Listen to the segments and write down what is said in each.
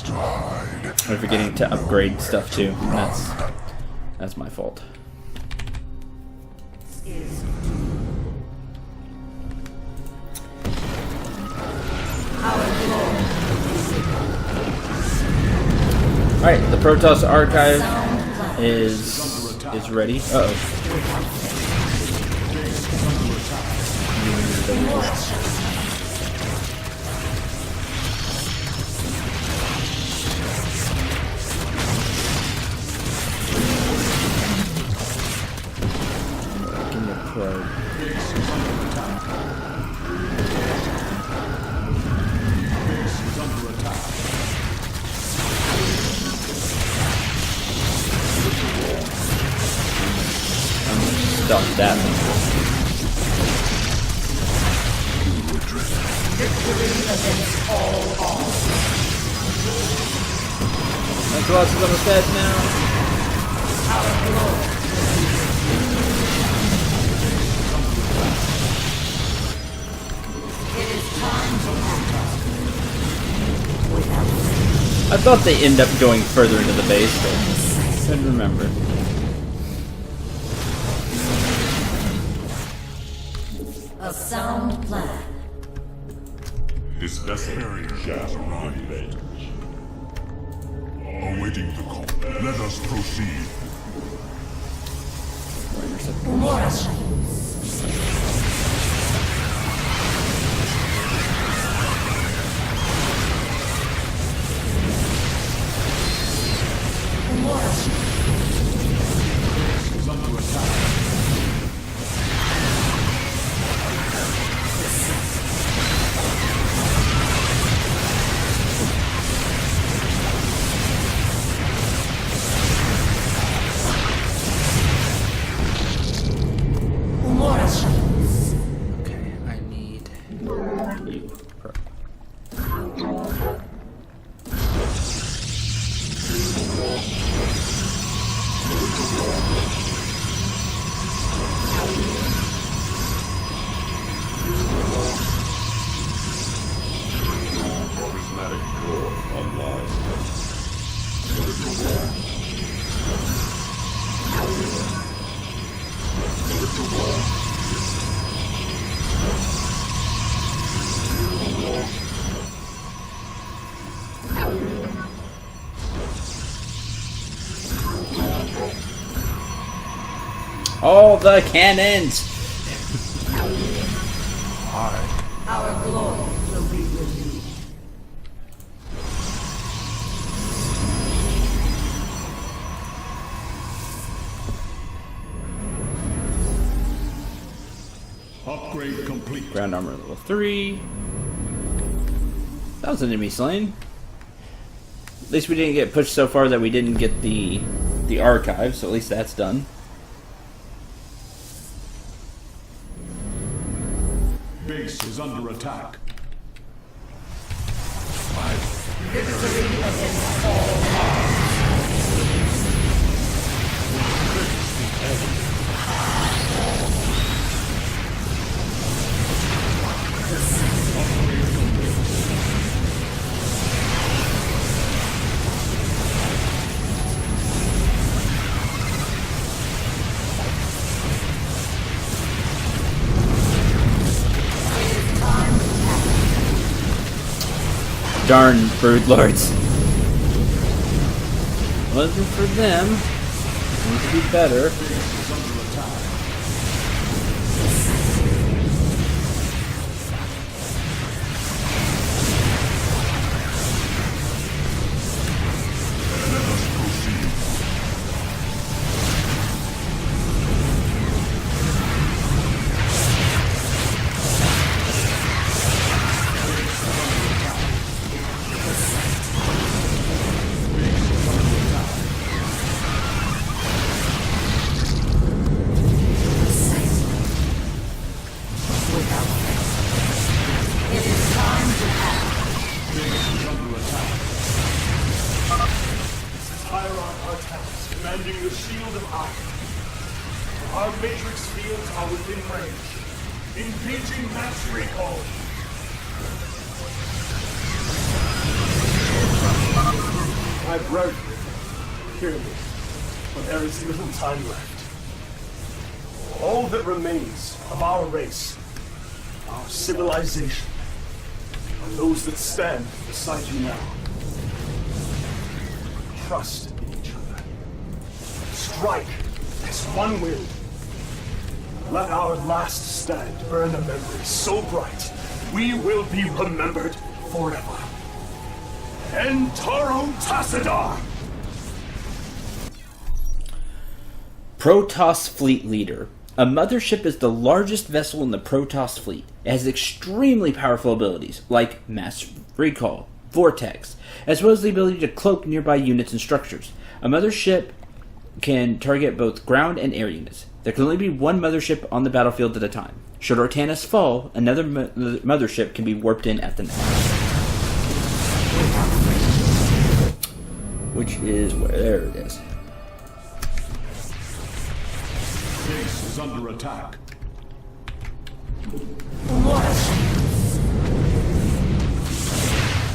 We're forgetting to upgrade stuff too. That's my fault. Alright, the Protoss archive is ready. Uh-oh. Stop that one. Nicholas is almost dead now. I thought they end up going further into the base, but I couldn't remember. A sound plan. This vessel shall arrive. Awaiting the call. Let us proceed. Is under attack. Okay, I need you. Prismatic core online. All the cannons! Our glory will be renewed. Upgrade complete. Ground armor level 3. That was an enemy slain. At least we didn't get pushed so far that we didn't get the archive, so at least that's done. Base is under attack. Victory against all odds. Darn broodlords. Wasn't for them. Need to be better. Commanding the Shield of Iron. Our matrix fields are within range. Engaging mass recall. hear me, but there is little time left. All that remains of our race, our civilization, are those that stand beside you now. Trust in each other. Strike as one will. Let our last stand burn a memory so bright, we will be remembered forever. Entaro Tassadar! Protoss Fleet Leader. A mothership is the largest vessel in the Protoss fleet. It has extremely powerful abilities, like mass recall, vortex, as well as the ability to cloak nearby units and structures. A mothership can target both ground and air units. There can only be one mothership on the battlefield at a time. Should Ortanis fall, another mothership can be warped in at the next. Which is where? There it is. Base is under attack.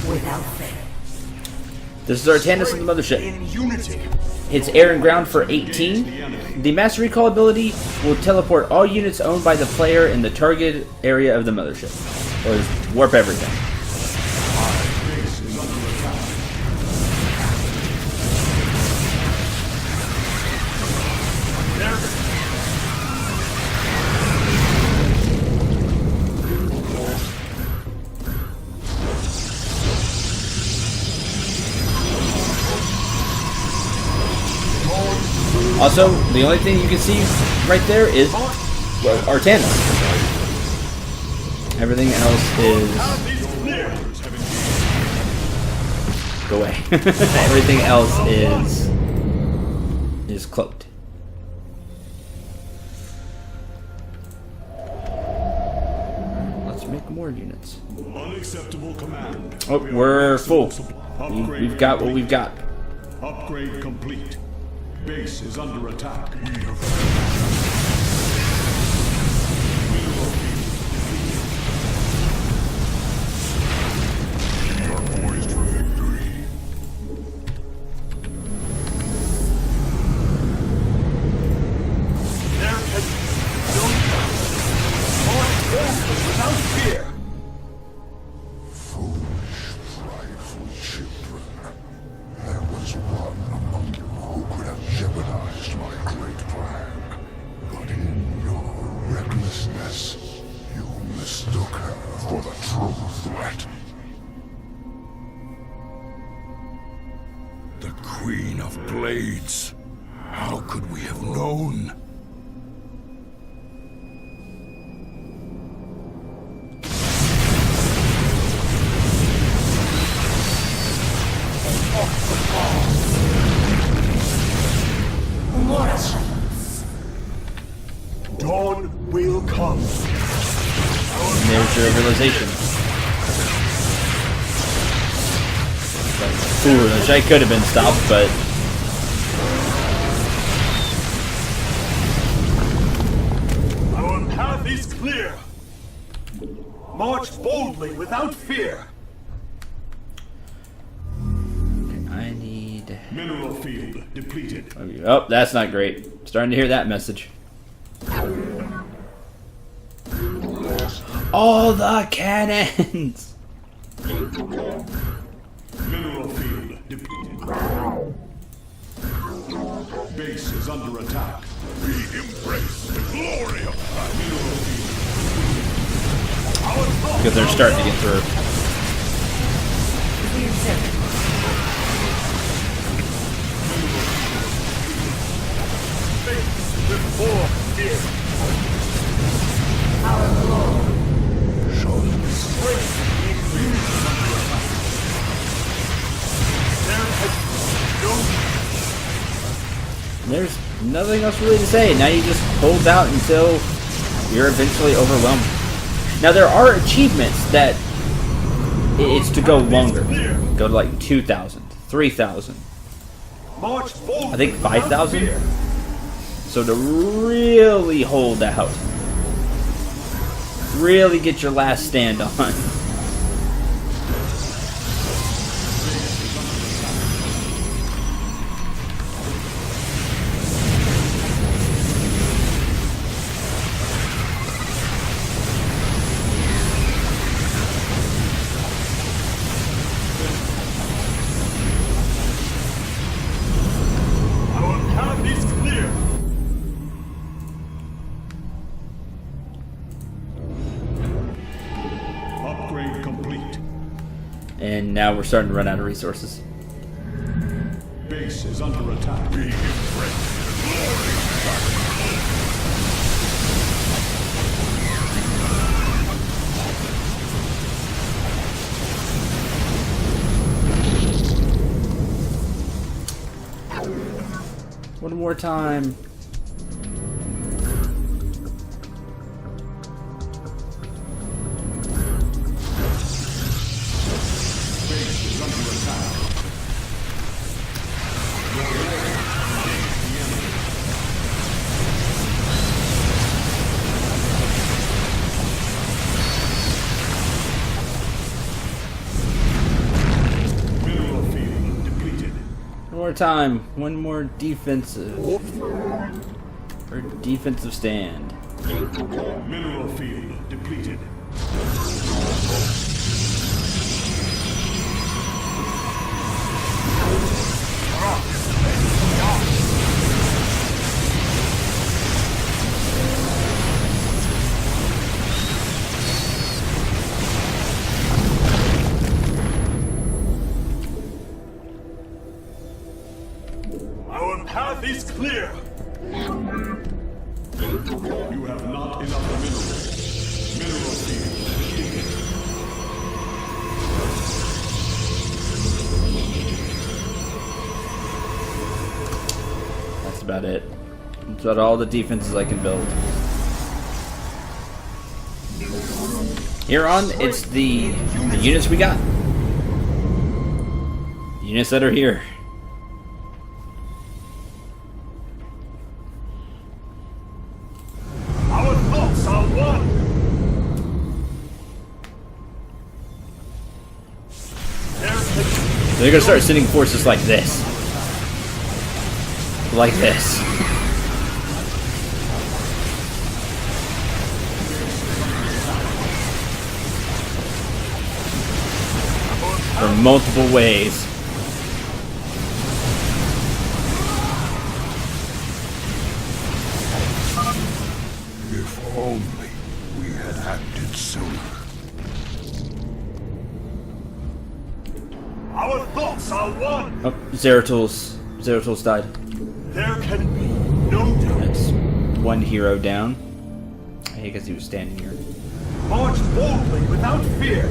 Without fail. This is Ortanis and the mothership. In unity. It's air and ground for 18. The mass recall ability will teleport all units owned by the player in the target area of the mothership. Or just warp everything. Base is under attack. Also, the only thing you can see right there is Artanis. Everything else is... Go away. Everything else is cloaked. Let's make more units. Unacceptable command. Oh, we're full. We've got what we've got. Upgrade complete. Base is under attack. We are poised for victory. There can be no doubt. March boldly without fear. Foolish, prideful children. There was one among you who could have jeopardized my great plan. But in your recklessness, you mistook her for the true threat. The Queen of Blades. How could we have known? Dawn will come. And there's your realization. Foolish. I could have been stopped, but... Our path is clear. March boldly without fear. I need... Mineral field depleted. Oh, that's not great. Starting to hear that message. All the cannons! Mineral field depleted. Base is under attack. We embrace the glory of Mineral field. Because they're starting to get through. Before fear. Our glory. There's nothing else really to say. Now you just hold out until you're eventually overwhelmed. Now there are achievements that it's to go longer. Go to like 2,000, 3,000. March boldly I think without 5,000. fear. So to really hold out, really get your last stand on. And now we're starting to run out of resources. Base is under attack. One more time. Base is under attack. Mineral field depleted. One more time. One more defensive. Or defensive stand. Mineral field depleted. Our path is clear. You have not enough minerals. Mineral field depleted. That's about it. That's about all the defenses I can build. Here on, it's the units we got. The units that are here. Our thoughts are one. They're gonna start sending forces like this. Like this. From multiple ways. If only we had acted sooner. Our thoughts are one. Oh, Zeratul died. There can be no doubt. That's one hero down. I guess he was standing here. March boldly without fear.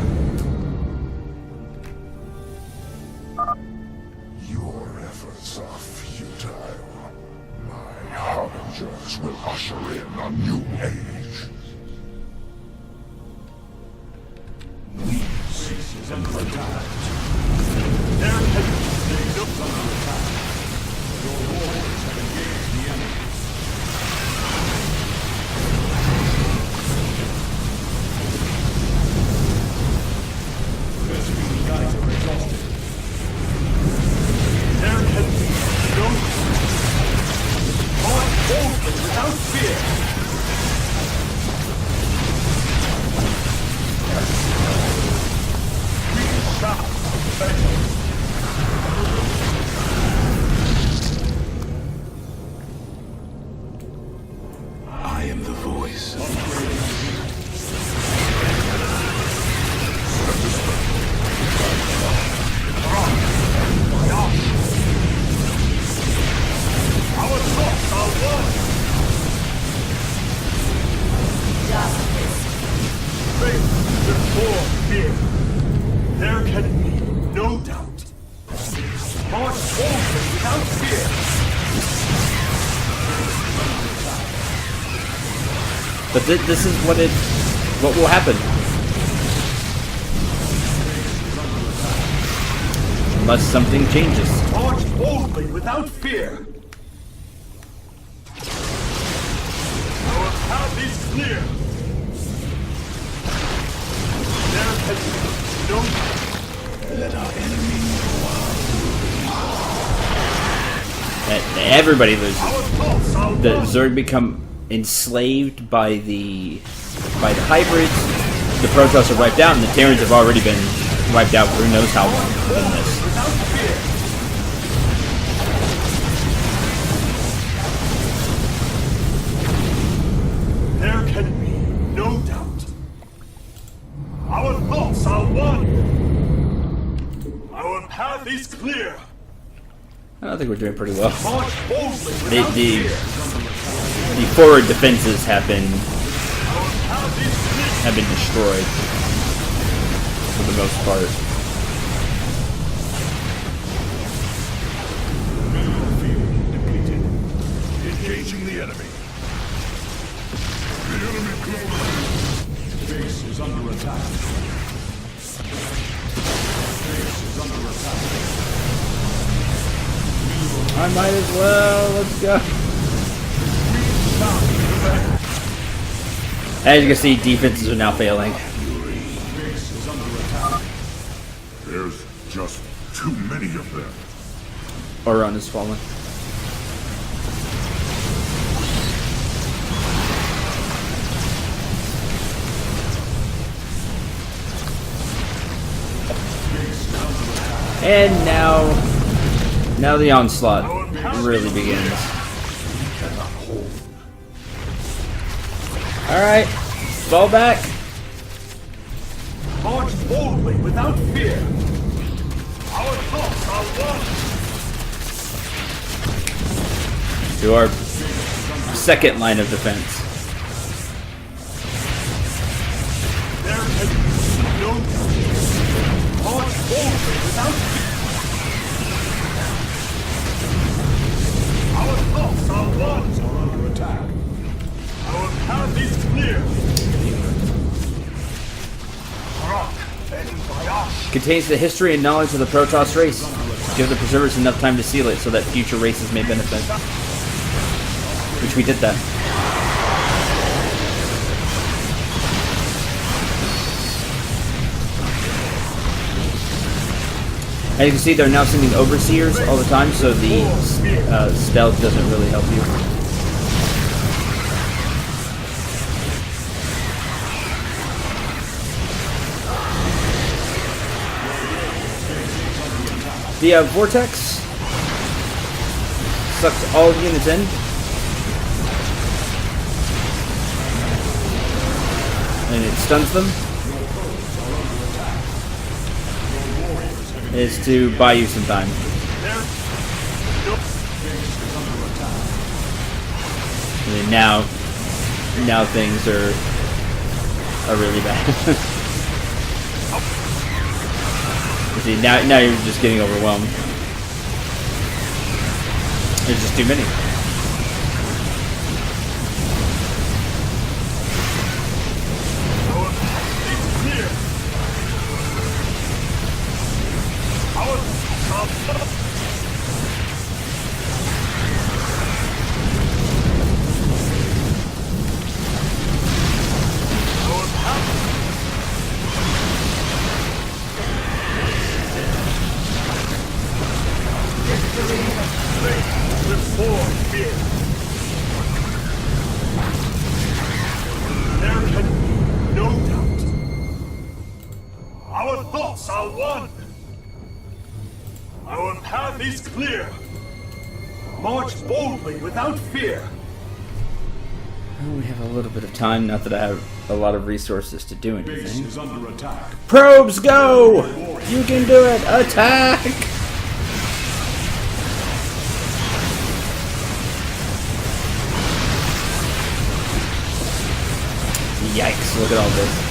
Your efforts are futile. My harbingers will usher in a new age. Base is under attack. There can be no Under attack. Your warriors have engaged the enemy. Rescue guys are exhausted. There can be no march boldly without fear. We shall prevail. I am the voice of Our thoughts are one. Justice. Faith before fear. There can be no doubt. March boldly without fear. But this is what will happen. Unless something changes. March boldly without fear. Our path is clear. There can be no doubt. let our enemy Everybody loses. Our thoughts are The one. Zerg become enslaved by the hybrids. The Protoss are wiped out, and the Terrans have already been wiped out for who knows how long in this. Without fear. There can be no doubt. Our thoughts are one. path is clear. I don't think we're doing pretty well. March boldly The, without the, fear. the forward defenses have been Our path is clear. destroyed for the most part. Mineral field depleted. Engaging the enemy. The enemy close. Base is under attack. Base is under attack. I might as well. Let's go. As you can see, defenses are now failing. Base is under attack. There's just too many of them. Oron is fallen. And now the onslaught really begins. Alright, fall back. March boldly without fear. Our thoughts are one. To our second line of defense. There can be no doubt. March boldly without fear. Our thoughts are one. Are under attack. Our path is clear. Rock and Bayash. Contains the history and knowledge of the Protoss race. Give the preservers enough time to seal it so that future races may benefit. Which we did that. As you can see, they're now sending overseers all the time, so the stealth doesn't really help you. The vortex sucks all units in. And it stuns them. Is to buy you some time. And then now things are really bad. You see, now you're just getting overwhelmed. There's just too many. There can be no doubt. Our thoughts are one. Our path is clear. March boldly without fear. Well, we have a little bit of time, not that I have a lot of resources to do Base anything. is under attack. Probes, go! You can do it! Attack! Yikes, look at all this.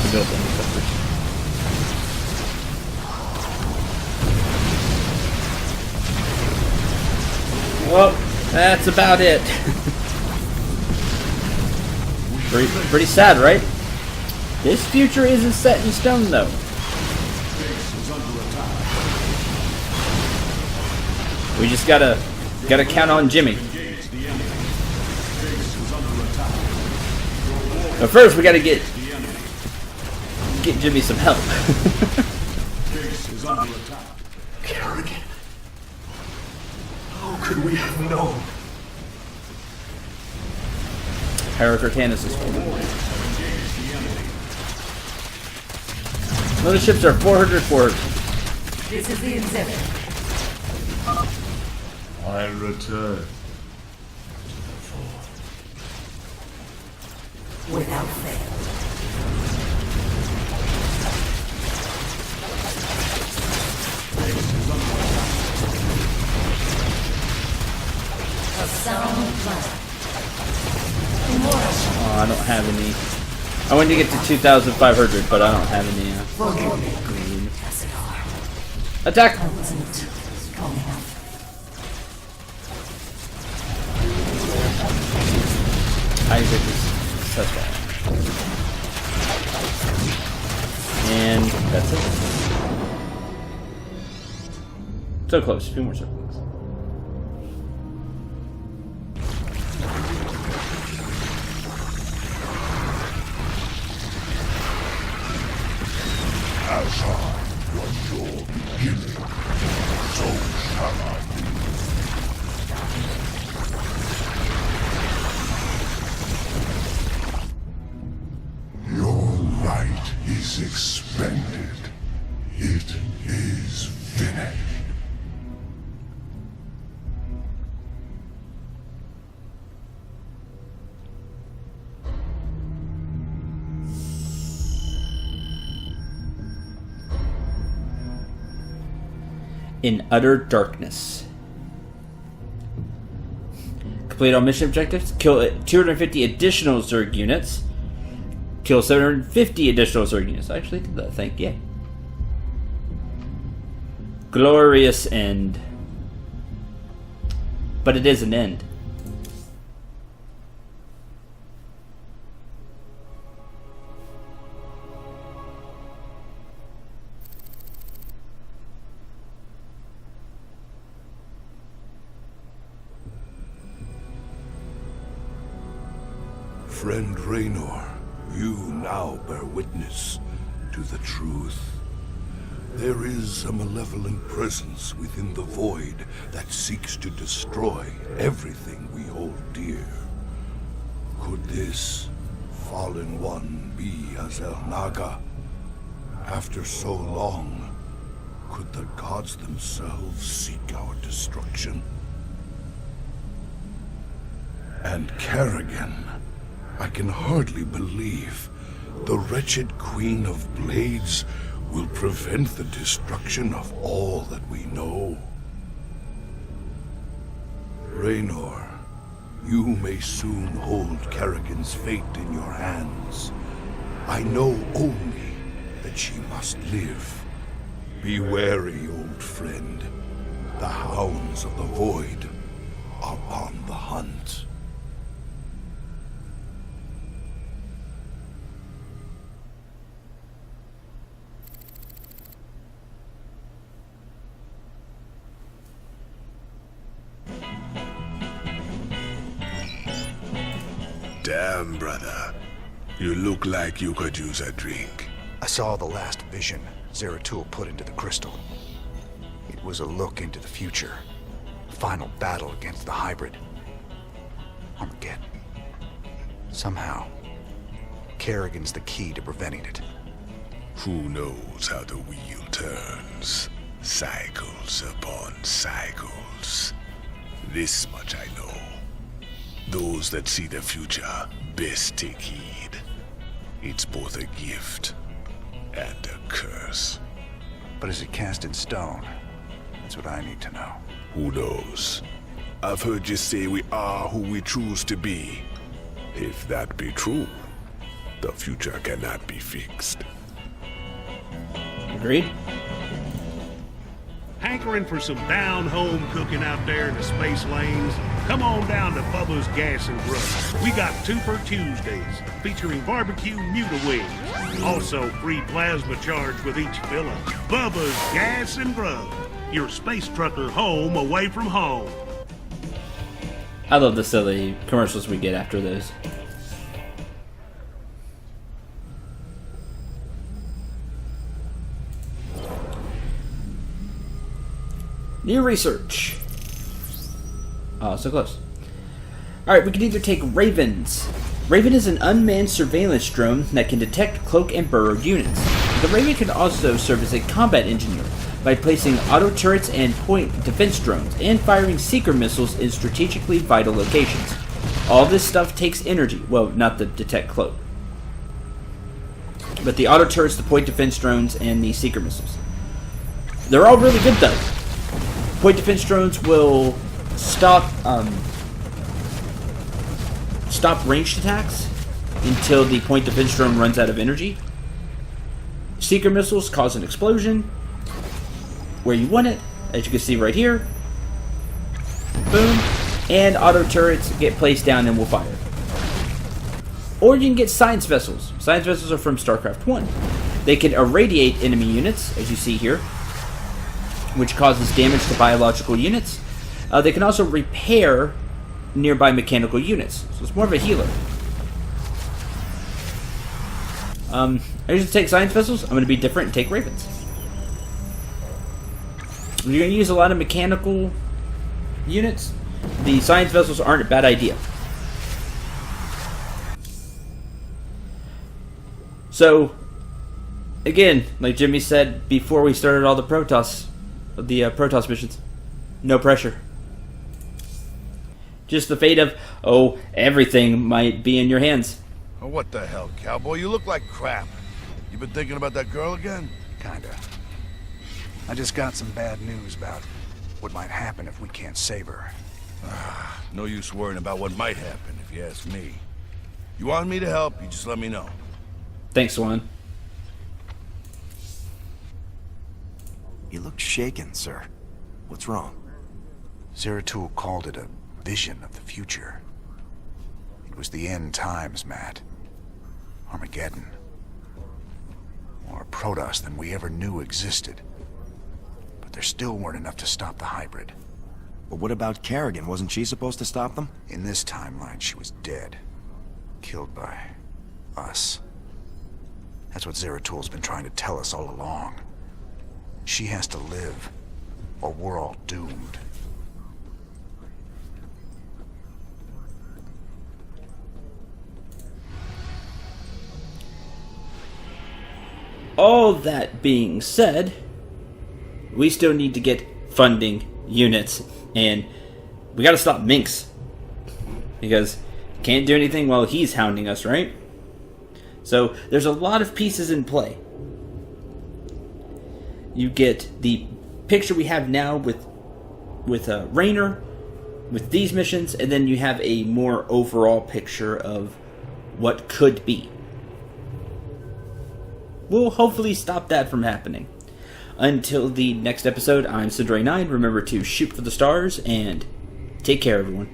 to build interceptors. Well, that's about it. Pretty sad, right? This future isn't set in stone, though. We just gotta count on Jimmy. But first, we gotta get Jimmy some help. Kerrigan. How could we have known? Hyrocurtanus is full. Other ships are 400. This is the exhibit. I'll return. Without fail. A sound plan. Oh, I don't have any. I wanted to get to 2,500, but I don't have any. Green. Attack! I wasn't strong enough. Isaac is suspect. And that's it. So close. A few more circles. As I was your beginning, so shall I be. Your light is expended. It is finished. In utter darkness. Complete all mission objectives. Kill 250 additional Zerg units. Kill 750 additional Zerg units. I actually did that, I think. Yay. Glorious end. But it is an end. Friend Raynor, you now bear witness to the truth. There is a malevolent presence within the void that seeks to destroy everything we hold dear. Could this fallen one be Azel Naga? After so long, could the gods themselves seek our destruction? And Kerrigan, I can hardly believe the wretched Queen of Blades will prevent the destruction of all that we know. Raynor, you may soon hold Kerrigan's fate in your hands. I know only that she must live. Be wary, old friend. The hounds of the void are on the hunt. Damn, brother. You look like you could use a drink. I saw the last vision Zeratul put into the crystal. It was a look into the future. A final battle against the hybrid. Armageddon. Somehow, Kerrigan's the key to preventing it. Who knows how the wheel turns? Cycles upon cycles. This much I know. Those that see the future best take heed. It's both a gift and a curse. But is it cast in stone? That's what I need to know. Who knows? I've heard you say we are who we choose to be. If that be true, The future cannot be fixed. Agreed? Hankering for some down-home cooking out there in the space lanes? Come on down to Bubba's Gas and Grub. We got Twofer Tuesdays, featuring barbecue Muta wings. Also, free plasma charge with each fill-up. Bubba's Gas and Grub. Your space trucker home away from home. I love the silly commercials we get after those. New research. Oh, so close. Alright, we can either take Ravens. Raven is an unmanned surveillance drone that can detect, cloak, and burrow units. The Raven can also serve as a combat engineer by placing auto turrets and point defense drones and firing seeker missiles in strategically vital locations. All this stuff takes energy. Well, not the detect cloak, but the auto turrets, the point defense drones, and the seeker missiles. They're all really good though. Point defense drones will stop ranged attacks until the point defense drone runs out of energy. Seeker missiles cause an explosion where you want it, as you can see right here. Boom. And auto turrets get placed down and will fire. Or you can get science vessels. Science vessels are from Starcraft 1. They can irradiate enemy units, as you see here, which causes damage to biological units. They can also repair nearby mechanical units, so it's more of a healer. I usually take science vessels. I'm going to be different and take Ravens. If you're going to use a lot of mechanical units, the science vessels aren't a bad idea. So, again, like Jimmy said before we started all the Protoss missions, no pressure. Just the fate of, oh, everything might be in your hands. Oh, what the hell, cowboy? You look like crap. You been thinking about that girl again? Kinda. I just got some bad news about what might happen if we can't save her. No use worrying about what might happen, if you ask me. You want me to help, you just let me know. Thanks, Swan. You look shaken, sir. What's wrong? Zeratul called it a vision of the future. It was the end times, Matt. Armageddon. More Protoss than we ever knew existed. But there still weren't enough to stop the hybrid. But what about Kerrigan? Wasn't she supposed to stop them? In this timeline, she was dead. Killed by us. That's what Zeratul's been trying to tell us all along. She has to live, or we're all doomed. All that being said, we still need to get funding units, and we gotta stop Minx, because can't do anything while he's hounding us, right? So there's a lot of pieces in play. You get the picture we have now with Raynor, with these missions, and then you have a more overall picture of what could be. We'll hopefully stop that from happening. Until the next episode, I'm Cendril 9. Remember to shoot for the stars, and take care, everyone.